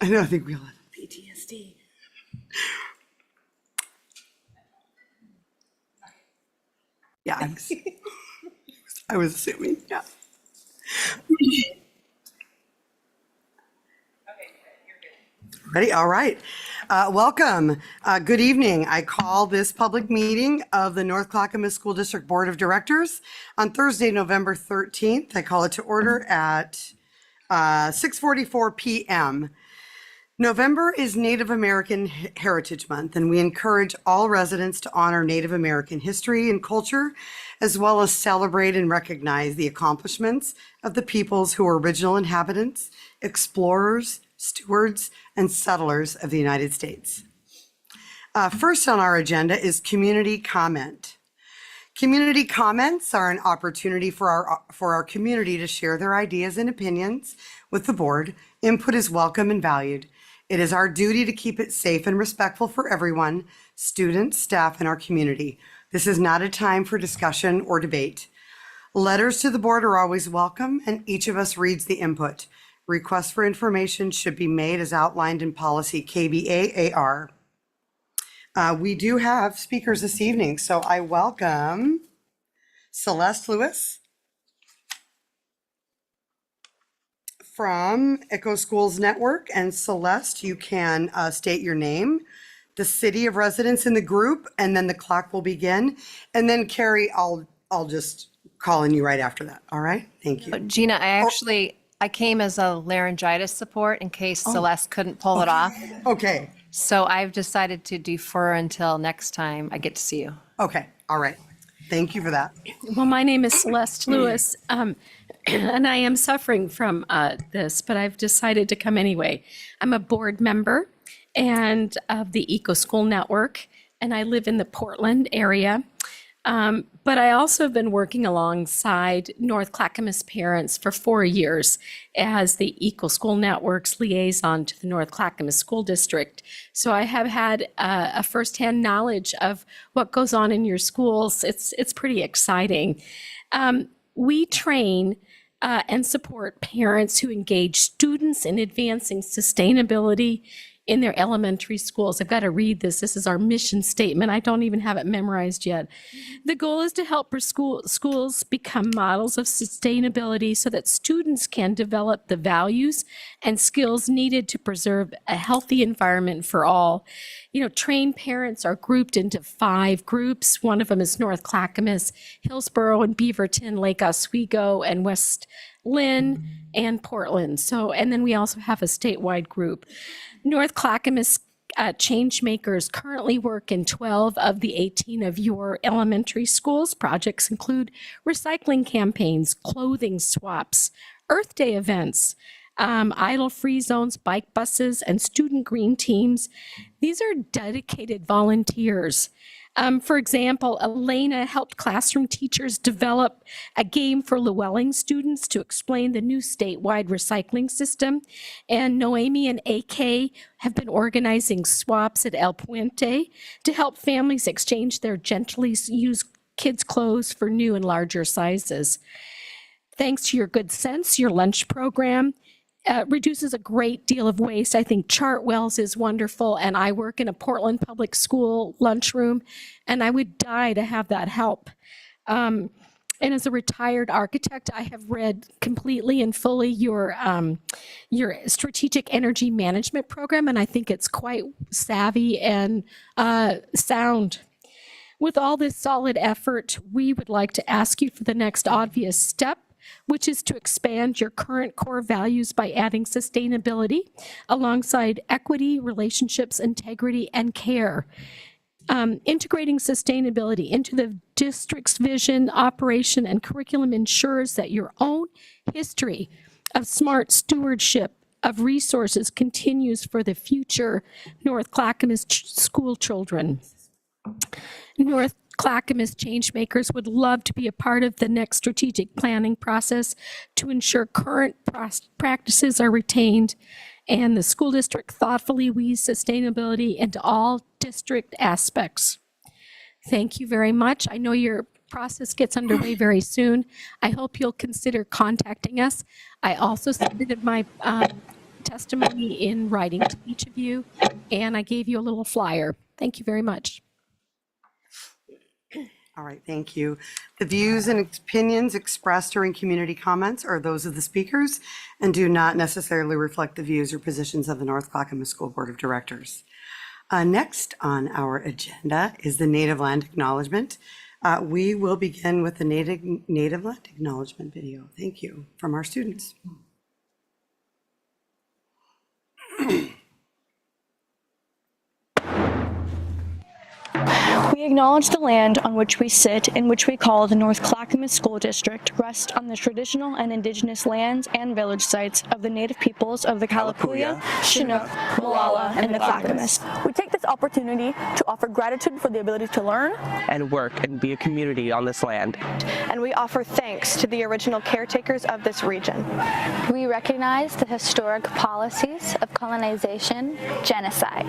I know, I think we all have PTSD. Yeah, I was assuming, yeah. Ready? All right. Welcome. Good evening. I call this public meeting of the North Clackamas School District Board of Directors on Thursday, November 13th. I call it to order at 6:44 p.m. November is Native American Heritage Month, and we encourage all residents to honor Native American history and culture, as well as celebrate and recognize the accomplishments of the peoples who were original inhabitants, explorers, stewards, and settlers of the United States. First on our agenda is community comment. Community comments are an opportunity for our community to share their ideas and opinions with the board. Input is welcome and valued. It is our duty to keep it safe and respectful for everyone, students, staff, and our community. This is not a time for discussion or debate. Letters to the board are always welcome, and each of us reads the input. Requests for information should be made as outlined in policy KBA-AR. We do have speakers this evening, so I welcome Celeste Lewis from Echo Schools Network. And Celeste, you can state your name, the city of residence in the group, and then the clock will begin. And then Carrie, I'll just call on you right after that. All right, thank you. Gina, I came as a laryngitis support in case Celeste couldn't pull it off. Okay. So I've decided to defer until next time I get to see you. Okay. All right. Thank you for that. Well, my name is Celeste Lewis, and I am suffering from this, but I've decided to come anyway. I'm a board member and of the Eco School Network, and I live in the Portland area. But I also have been working alongside North Clackamas parents for 4 years as the Eco School Network's liaison to the North Clackamas School District. So I have had a firsthand knowledge of what goes on in your schools. It's pretty exciting. We train and support parents who engage students in advancing sustainability in their elementary schools. I've got to read this. This is our mission statement. I don't even have it memorized yet. The goal is to help schools become models of sustainability so that students can develop the values and skills needed to preserve a healthy environment for all. You know, trained parents are grouped into 5 groups. One of them is North Clackamas, Hillsborough and Beaverton, Lake Oswego, and West Lynn and Portland. So, and then we also have a statewide group. North Clackamas change makers currently work in 12 of the 18 of your elementary schools. Projects include recycling campaigns, clothing swaps, Earth Day events, idle-free zones, bike buses, and student green teams. These are dedicated volunteers. For example, Elena helped classroom teachers develop a game for Llewellyn students to explain the new statewide recycling system. And Noemi and AK have been organizing swaps at El Puente to help families exchange their gently used kids' clothes for new and larger sizes. Thanks to your good sense, your lunch program reduces a great deal of waste. I think Chartwell's is wonderful, and I work in a Portland public school lunchroom, and I would die to have that help. And as a retired architect, I have read completely and fully your strategic energy management program, and I think it's quite savvy and sound. With all this solid effort, we would like to ask you for the next obvious step, which is to expand your current core values by adding sustainability alongside equity, relationships, integrity, and care. Integrating sustainability into the district's vision, operation, and curriculum ensures that your own history of smart stewardship of resources continues for the future North Clackamas school children. North Clackamas changemakers would love to be a part of the next strategic planning process to ensure current practices are retained and the school district thoughtfully weaves sustainability into all district aspects. Thank you very much. I know your process gets underway very soon. I hope you'll consider contacting us. I also submitted my testimony in writing to each of you, and I gave you a little flyer. Thank you very much. All right, thank you. The views and opinions expressed during community comments are those of the speakers and do not necessarily reflect the views or positions of the North Clackamas School Board of Directors. Next on our agenda is the Native Land Acknowledgement. We will begin with the Native Land Acknowledgement video. Thank you from our students. We acknowledge the land on which we sit and which we call the North Clackamas School District rests on the traditional and indigenous lands and village sites of the Native peoples of the Kalapuya, Chinook, Molalla, and the Clackamas. We take this opportunity to offer gratitude for the ability to learn and work and be a community on this land. and we offer thanks to the original caretakers of this region. We recognize the historic policies of colonization, genocide,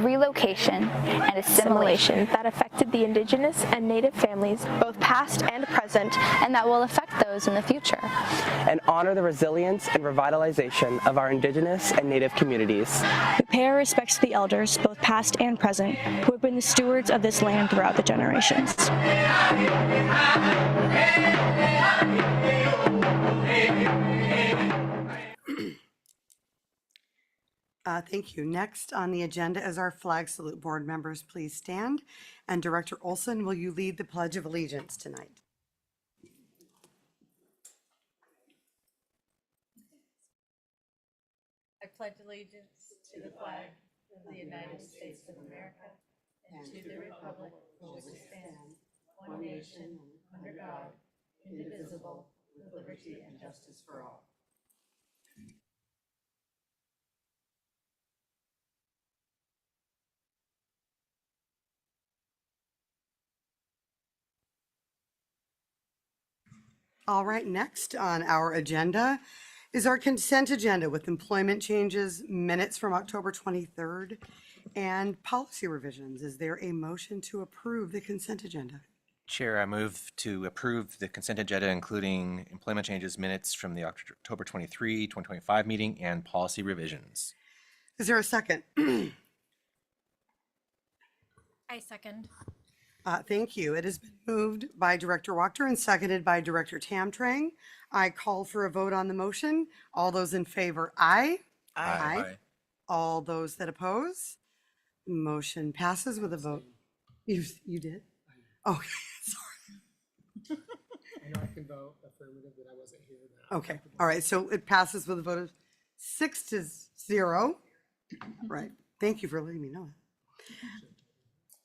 relocation, and assimilation That affected the indigenous and native families, both past and present, and that will affect those in the future. And honor the resilience and revitalization of our indigenous and native communities. We pay our respects to the elders, both past and present, who have been the stewards of this land throughout the generations. Thank you. Next on the agenda is our flag salute. Board members, please stand. And Director Olson, will you lead the Pledge of Allegiance tonight? I pledge allegiance to the flag of the United States of America and to the republic for which it stands, one nation, under God, indivisible, with liberty and justice for all. All right, next on our agenda is our consent agenda with employment changes, minutes from October 23rd, and policy revisions. Is there a motion to approve the consent agenda? Chair, I move to approve the consent agenda, including employment changes minutes from the October 23, 2025 meeting and policy revisions. Is there a second? I second. Thank you. It has been moved by Director Wachter and seconded by Director Tamtrang. I call for a vote on the motion. All those in favor, aye. Aye. All those that oppose, motion passes with a vote. You did? Okay, sorry. I know I can vote affirmative that I wasn't here. But Okay, all right, so it passes with a vote of 6-0. Right, thank you for letting me know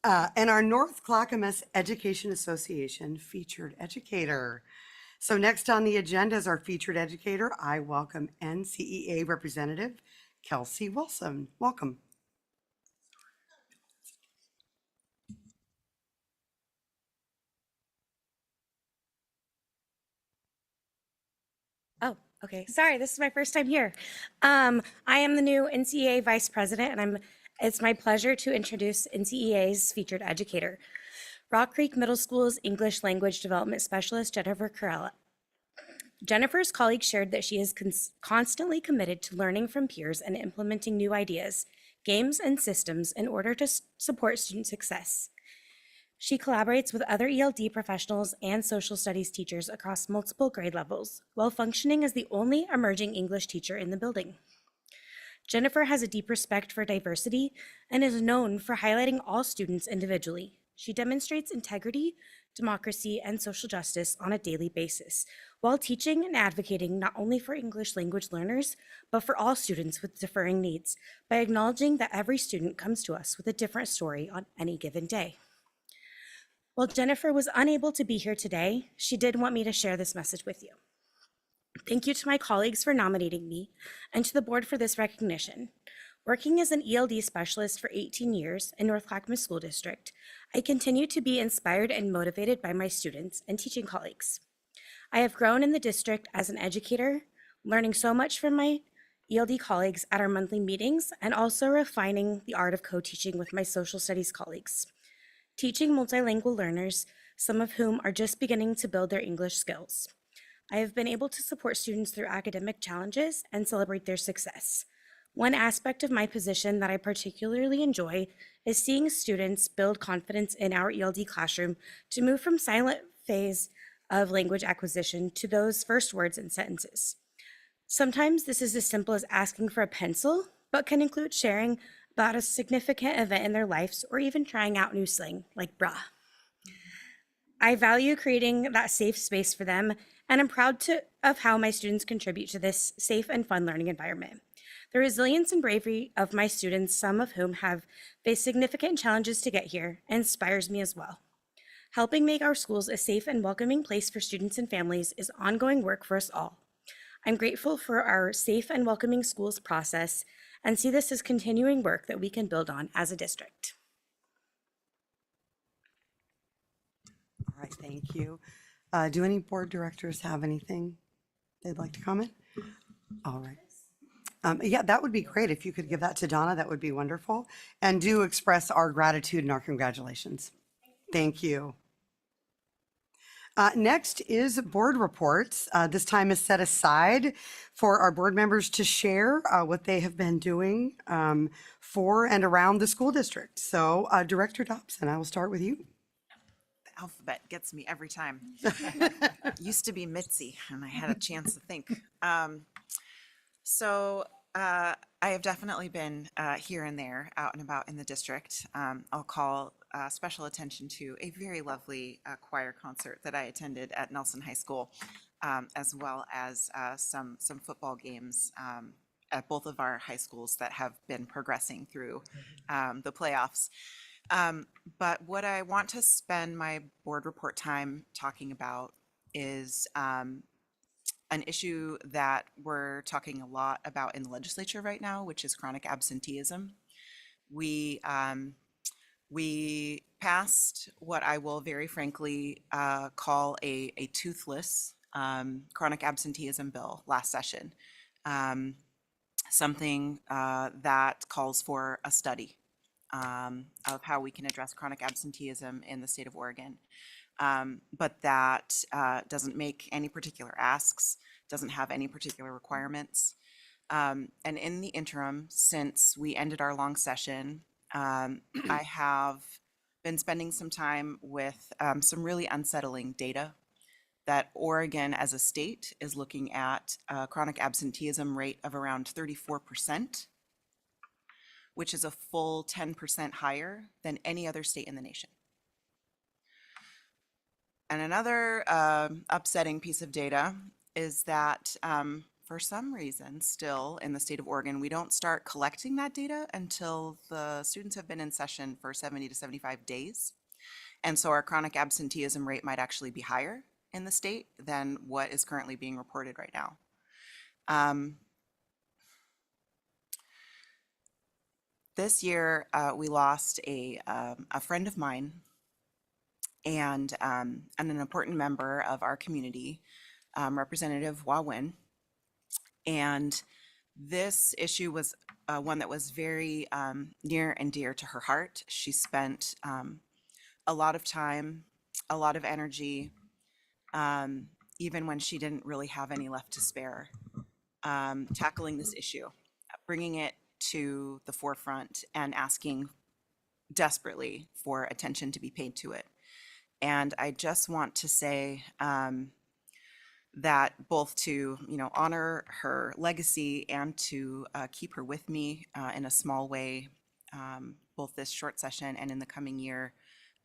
that. And our North Clackamas Education Association featured educator. So next on the agenda is our featured educator. I welcome NCEA representative Kelsey Wilson. Welcome. Oh, okay. Sorry, this is my first time here. I am the new NCEA Vice President, and it's my pleasure to introduce NCEA's featured educator, Rock Creek Middle School's English Language Development Specialist, Jennifer Carella. Jennifer's colleagues shared that she is constantly committed to learning from peers and implementing new ideas, games, and systems in order to support student success. She collaborates with other ELD professionals and social studies teachers across multiple grade levels, while functioning as the only emerging English teacher in the building. Jennifer has a deep respect for diversity and is known for highlighting all students individually. She demonstrates integrity, democracy, and social justice on a daily basis, while teaching and advocating not only for English language learners, but for all students with differing needs, by acknowledging that every student comes to us with a different story on any given day. While Jennifer was unable to be here today, she did want me to share this message with you. Thank you to my colleagues for nominating me and to the board for this recognition. Working as an ELD specialist for 18 years in North Clackamas School District, I continue to be inspired and motivated by my students and teaching colleagues. I have grown in the district as an educator, learning so much from my ELD colleagues at our monthly meetings, and also refining the art of co-teaching with my social studies colleagues. Teaching multilingual learners, some of whom are just beginning to build their English skills. I have been able to support students through academic challenges and celebrate their success. One aspect of my position that I particularly enjoy is seeing students build confidence in our ELD classroom to move from silent phase of language acquisition to those first words and sentences. Sometimes this is as simple as asking for a pencil, but can include sharing about a significant event in their lives or even trying out new slang like brah. I value creating that safe space for them, and I'm proud of how my students contribute to this safe and fun learning environment. The resilience and bravery of my students, some of whom have faced significant challenges to get here, inspires me as well. Helping make our schools a safe and welcoming place for students and families is ongoing work for us all. I'm grateful for our safe and welcoming schools process and see this as continuing work that we can build on as a district. All right, thank you. Do any board directors have anything they'd like to comment? All right. Yeah, that would be great. If you could give that to Donna, that would be wonderful. And do express our gratitude and our congratulations. Thank you. Next is board reports. This time is set aside for our board members to share what they have been doing for and around the school district. So Director Dobson, I will start with you. The alphabet gets me every time. Used to be Mitzi, and I had a chance to think. I have definitely been here and there, out and about in the district. I'll call special attention to a very lovely choir concert that I attended at Nelson High School, as well as some football games at both of our high schools that have been progressing through the playoffs. But what I want to spend my board report time talking about is an issue that we're talking a lot about in the legislature right now, which is chronic absenteeism. We passed what I will very frankly call a toothless chronic absenteeism bill last session. Something that calls for a study of how we can address chronic absenteeism in the state of Oregon. But that doesn't make any particular asks, doesn't have any particular requirements. And in the interim, since we ended our long session, I have been spending some time with some really unsettling data that Oregon as a state is looking at a chronic absenteeism rate of around 34%, which is a full 10% higher than any other state in the nation. And another upsetting piece of data is that for some reason still in the state of Oregon, we don't start collecting that data until the students have been in session for 70 to 75 days. And so our chronic absenteeism rate might actually be higher in the state than what is currently being reported right now. This year, we lost a friend of mine and an important member of our community, Representative Wawin. And this issue was one that was very near and dear to her heart. She spent a lot of time, a lot of energy, even when she didn't really have any left to spare, tackling this issue, bringing it to the forefront and asking desperately for attention to be paid to it. And I just want to say that both to honor her legacy and to keep her with me in a small way, both this short session and in the coming year,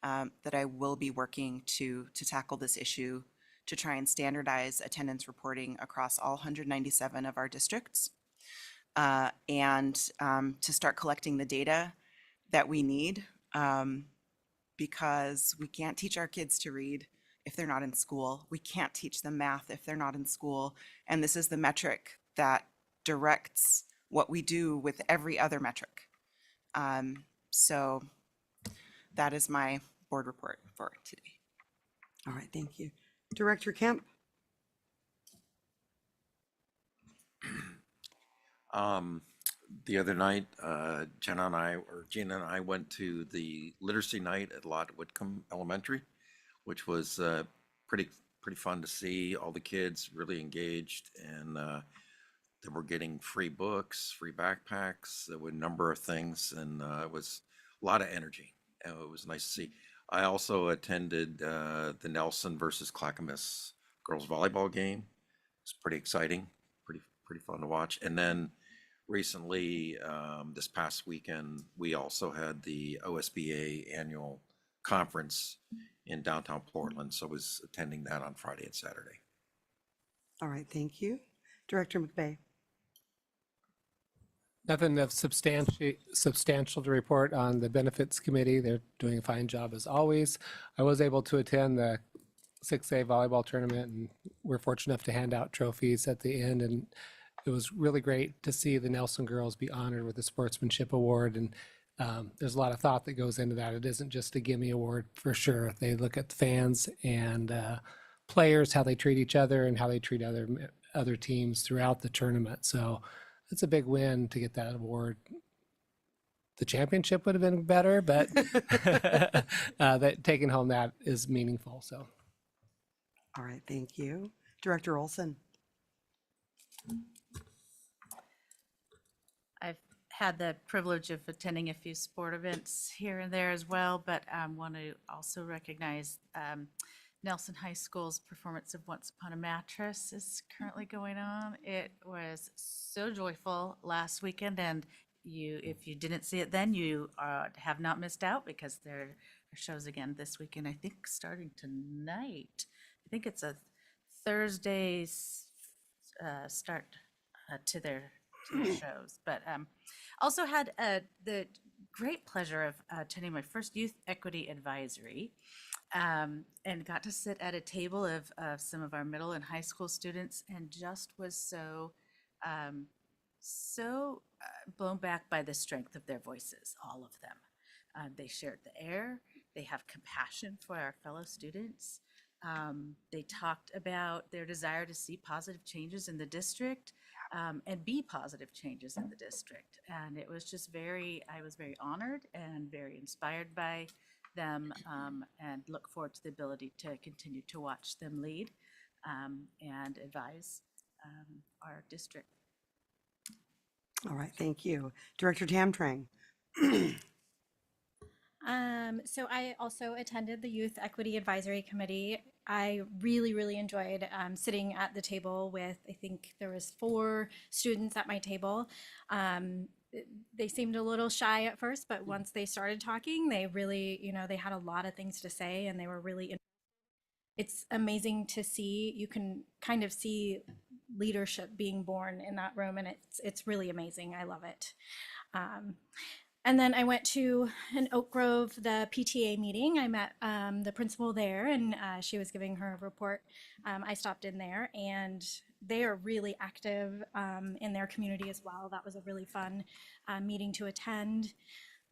that I will be working to tackle this issue, to try and standardize attendance reporting across all 197 of our districts, and to start collecting the data that we need, because we can't teach our kids to read if they're not in school. We can't teach them math if they're not in school. And this is the metric that directs what we do with every other metric. So that is my board report for today. All right, thank you. Director Kemp. The other night, Gina and I went to the literacy night at Lot Whitcomb Elementary, which was pretty fun to see. All the kids really engaged, and They were getting free books, free backpacks, there were a number of things, and it was a lot of energy. It was nice to see. I also attended the Nelson versus Clackamas girls volleyball game. It's pretty exciting, pretty fun to watch. And then recently, this past weekend, we also had the OSBA annual conference in downtown Portland, so I was attending that on Friday and Saturday. All right, thank you. Director McVeigh. Nothing of substantial to report on the benefits committee. They're doing a fine job as always. I was able to attend the 6A volleyball tournament, and we're fortunate enough to hand out trophies at the end. And it was really great to see the Nelson girls be honored with the Sportsmanship Award. And there's a lot of thought that goes into that. It isn't just a gimme award for sure. They look at the fans and players, how they treat each other and how they treat other teams throughout the tournament. So it's a big win to get that award. The championship would have been better, but that taking home that is meaningful. So, all right, thank you. Director Olson. I've had the privilege of attending a few sport events here and there as well, but want to also recognize Nelson High School's performance of Once Upon a Mattress is currently going on. It was so joyful last weekend, and if you didn't see it then, you have not missed out, because there are shows again this weekend, I think starting tonight. I think it's a Thursday start to their shows, but also had the great pleasure of attending my first youth equity advisory, and got to sit at a table of some of our middle and high school students, and just was so blown back by the strength of their voices, all of them. They shared the air. They have compassion for our fellow students. They talked about their desire to see positive changes in the district, and be positive changes in the district. And it was just I was very honored and very inspired by them, and look forward to the ability to continue to watch them lead and advise our district. All right, thank you. Director Tamtrang. So I also attended the Youth Equity Advisory Committee. I really enjoyed sitting at the table with, I think there was 4 students at my table. They seemed a little shy at first, but once they started talking, they really, they had a lot of things to say, and they were really, it's amazing to see. You can kind of see leadership being born in that room, and it's really amazing. I love it. And then I went to an Oak Grove, the PTA meeting. I met the principal there, and she was giving her report. I stopped in there, and they are really active in their community as well. That was a really fun meeting to attend.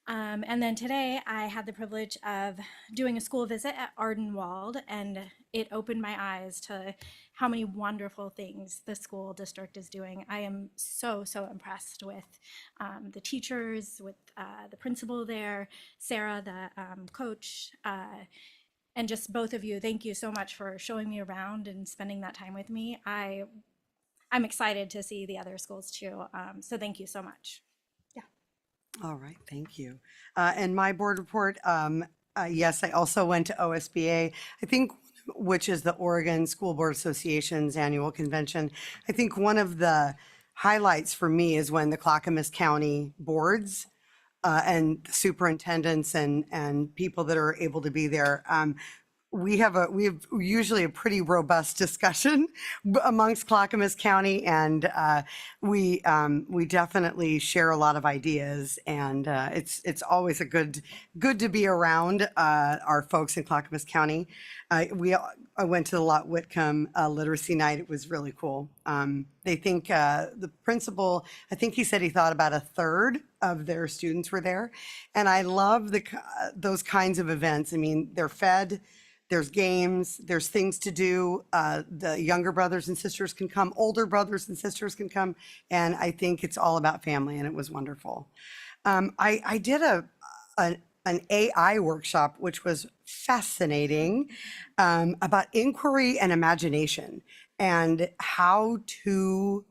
And then today I had the privilege of doing a school visit at Ardenwald, and it opened my eyes to how many wonderful things the school district is doing. I am so impressed with the teachers, with the principal there, Sarah, the coach, and just both of you. Thank you so much for showing me around and spending that time with me. I'm excited to see the other schools too. So thank you so much. All right, thank you. And my board report, yes, I also went to OSBA, I think, which is the Oregon School Board Association's annual convention. I think one of the highlights for me is when the Clackamas County boards and superintendents and people that are able to be there, we have usually a pretty robust discussion amongst Clackamas County, and we definitely share a lot of ideas, and it's always good to be around our folks in Clackamas County. I went to the Lot Whitcomb literacy night. It was really cool. They think the principal, I think he said he thought about 1/3 of their students were there, and I love those kinds of events. I mean, they're fed. There's games, there's things to do. The younger brothers and sisters can come, older brothers and sisters can come. And I think it's all about family, and it was wonderful. I did an AI workshop, which was fascinating, about inquiry and imagination and how to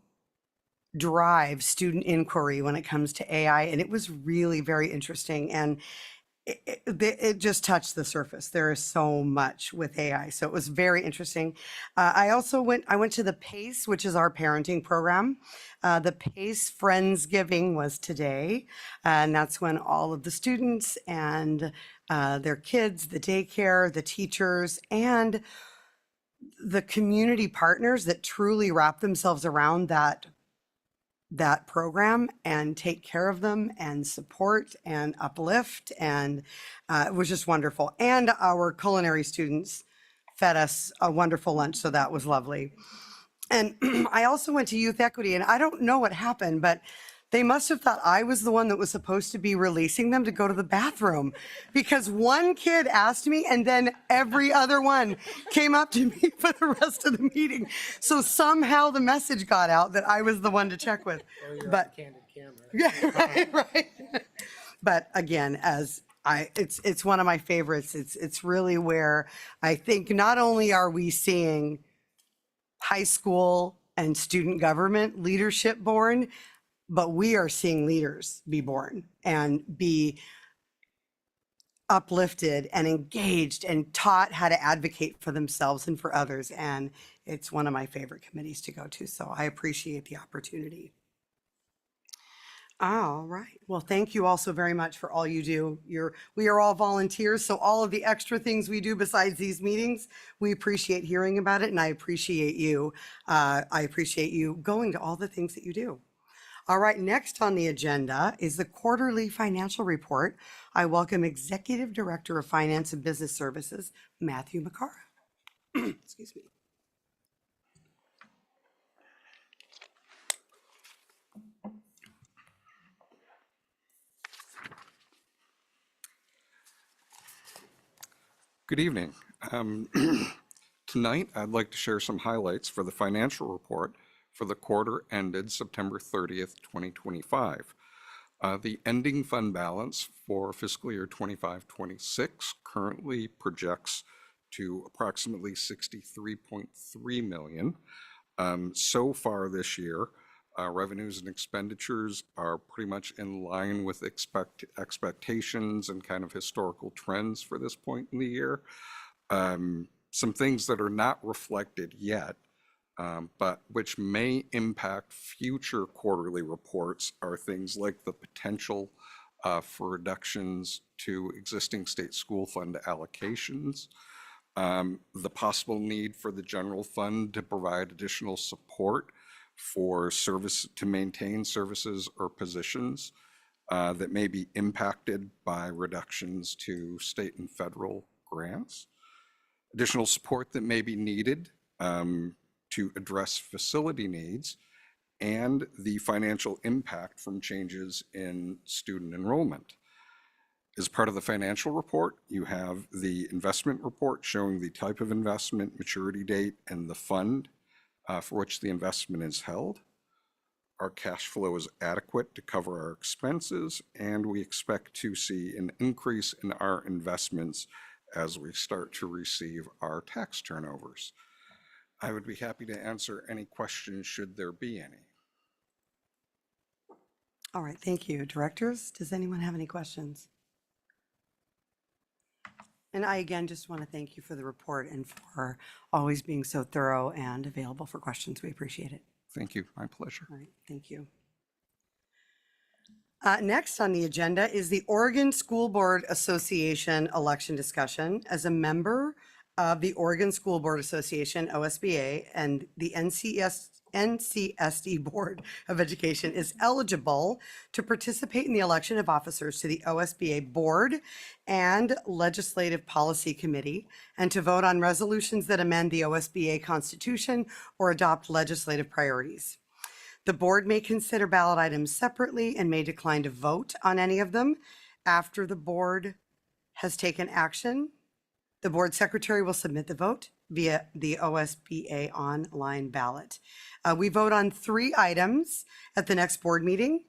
drive student inquiry when it comes to AI. And it was really very interesting. And it just touched the surface. There is so much with AI. So it was very interesting. I went to the PACE, which is our parenting program. The PACE Friendsgiving was today. And that's when all of the students and their kids, the daycare, the teachers, and the community partners that truly wrap themselves around that program and take care of them and support and uplift. And it was just wonderful. And our culinary students fed us a wonderful lunch. So that was lovely. And I also went to Youth Equity, and I don't know what happened, but they must have thought I was the one that was supposed to be releasing them to go to the bathroom, because one kid asked me and then every other one came up to me for the rest of the meeting. So somehow the message got out that I was the one to check with. But Candid camera. yeah, right. But again, it's one of my favorites. It's really where I think not only are we seeing high school and student government leadership born, but we are seeing leaders be born and be uplifted and engaged and taught how to advocate for themselves and for others. And it's one of my favorite committees to go to. So I appreciate the opportunity. All right. Well, thank you all so very much for all you do. We are all volunteers, so all of the extra things we do besides these meetings, we appreciate hearing about it, and I appreciate you. I appreciate you going to all the things that you do. All right, next on the agenda is the quarterly financial report. I welcome Executive Director of Finance and Business Services, Matthew McCara. Excuse me. Good evening. Tonight, I'd like to share some highlights for the financial report for the quarter ended September 30th, 2025. The ending fund balance for fiscal year 25-26 currently projects to approximately $63.3 million. So far this year, revenues and expenditures are pretty much in line with expectations and kind of historical trends for this point in the year. Some things that are not reflected yet, but which may impact future quarterly reports, are things like the potential for reductions to existing state school fund allocations, the possible need for the general fund to provide additional support for service to maintain services or positions that may be impacted by reductions to state and federal grants, additional support that may be needed to address facility needs, and the financial impact from changes in student enrollment. As part of the financial report, you have the investment report showing the type of investment, maturity date, and the fund for which the investment is held. Our cash flow is adequate to cover our expenses, and we expect to see an increase in our investments as we start to receive our tax turnovers. I would be happy to answer any questions should there be any. All right, thank you. Directors, does anyone have any questions? And I again just want to thank you for the report and for always being so thorough and available for questions. We appreciate it. Thank you. My pleasure. All right, thank you. Next on the agenda is the Oregon School Board Association election discussion. As a member of the Oregon School Board Association, OSBA, and the NCSD Board of Education is eligible to participate in the election of officers to the OSBA Board and Legislative Policy Committee, and to vote on resolutions that amend the OSBA Constitution or adopt legislative priorities. The board may consider ballot items separately and may decline to vote on any of them. After the board has taken action, the board secretary will submit the vote via the OSBA online ballot. We vote on 3 items at the next board meeting.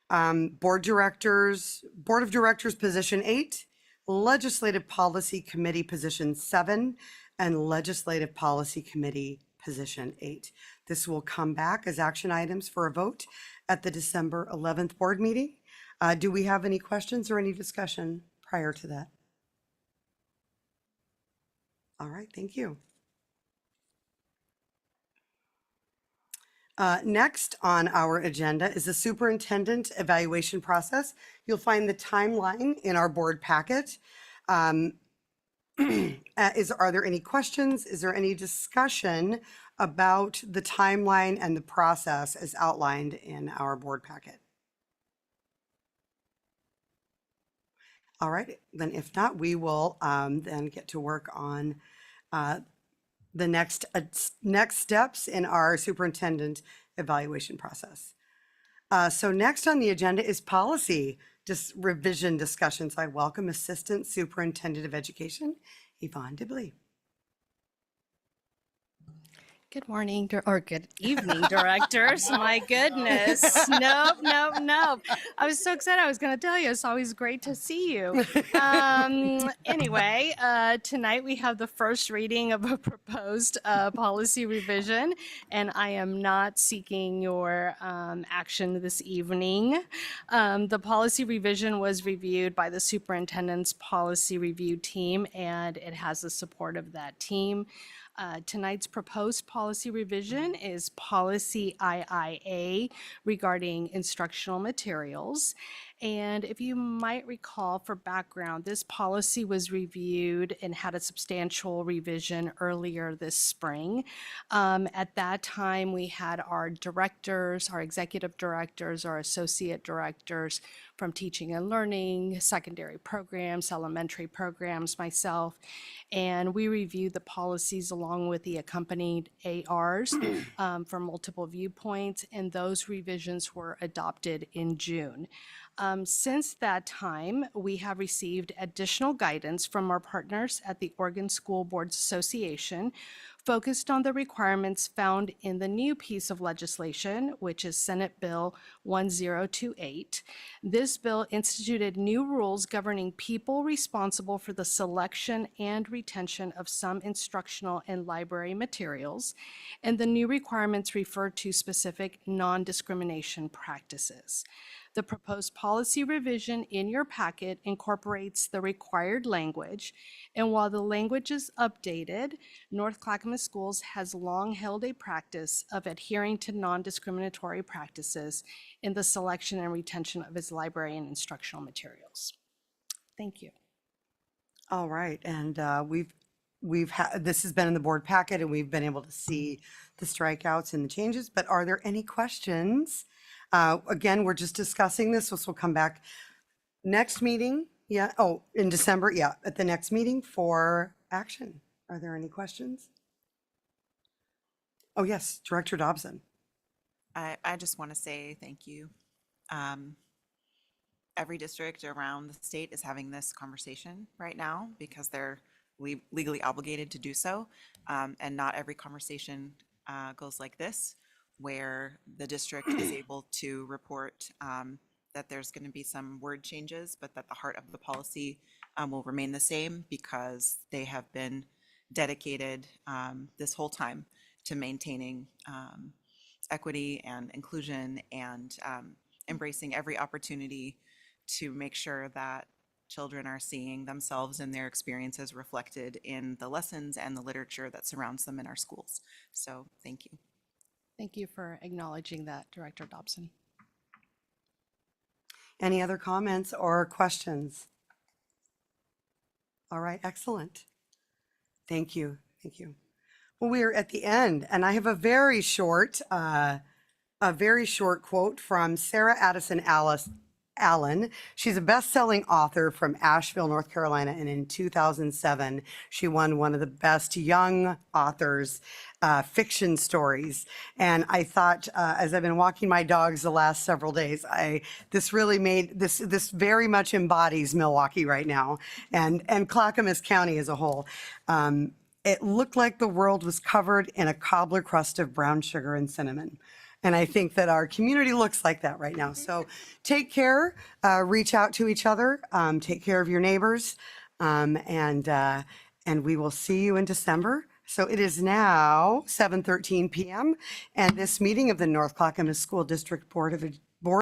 Board of Directors position 8, Legislative Policy Committee position 7, and Legislative Policy Committee position 8. This will come back as action items for a vote at the December 11th board meeting. Do we have any questions or any discussion prior to that? All right, thank you. Next on our agenda is the superintendent evaluation process. You'll find the timeline in our board packet. Are there any questions? Is there any discussion about the timeline and the process as outlined in our board packet? All right, then if not, we will then get to work on the next steps in our superintendent evaluation process. So next on the agenda is policy revision discussions. I welcome Assistant Superintendent of Education, Yvonne Dibley. Good morning, or good evening, directors. My goodness. Nope. I was so excited. I was going to tell you, it's always great to see you. Anyway, tonight we have the first reading of a proposed policy revision, and I am not seeking your action this evening. The policy revision was reviewed by the superintendent's policy review team, and it has the support of that team. Tonight's proposed policy revision is Policy IIA regarding instructional materials. And if you might recall, for background, this policy was reviewed and had a substantial revision earlier this spring. At that time, we had our directors, our executive directors, our associate directors from teaching and learning, secondary programs, elementary programs, myself, and we reviewed the policies along with the accompanied ARs from multiple viewpoints, and those revisions were adopted in June. Since that time, we have received additional guidance from our partners at the Oregon School Boards Association, focused on the requirements found in the new piece of legislation, which is Senate Bill 1028. This bill instituted new rules governing people responsible for the selection and retention of some instructional and library materials, and the new requirements refer to specific non-discrimination practices. The proposed policy revision in your packet incorporates the required language, and while the language is updated, North Clackamas Schools has long held a practice of adhering to non-discriminatory practices in the selection and retention of its library and instructional materials. Thank you. All right, and this has been in the board packet, and we've been able to see the strikeouts and the changes, but are there any questions? Again, we're just discussing this. This will come back next meeting. Yeah. Oh, in December. Yeah. At the next meeting for action. Are there any questions? Oh, yes. Director Dobson. I just want to say thank you. Every district around the state is having this conversation right now because they're legally obligated to do so. And not every conversation goes like this, where the district is able to report that there's going to be some word changes, but that the heart of the policy will remain the same because they have been dedicated this whole time to maintaining equity and inclusion and embracing every opportunity to make sure that children are seeing themselves and their experiences reflected in the lessons and the literature that surrounds them in our schools. So thank you. Thank you for acknowledging that, Director Dobson. Any other comments or questions? All right, excellent. Thank you. Thank you. Well, we are at the end, and I have a very short quote from Sarah Addison Allen. She's a best-selling author from Asheville, North Carolina, and in 2007, she won one of the best young authors fiction stories. And I thought, as I've been walking my dogs the last several days, this really made this very much embodies Milwaukee right now, and Clackamas County as a whole. It looked like the world was covered in a cobbler crust of brown sugar and cinnamon. And I think that our community looks like that right now. So take care, reach out to each other, take care of your neighbors, and we will see you in December. So it is now 7:13 p.m. and this meeting of the North Clackamas School District Board of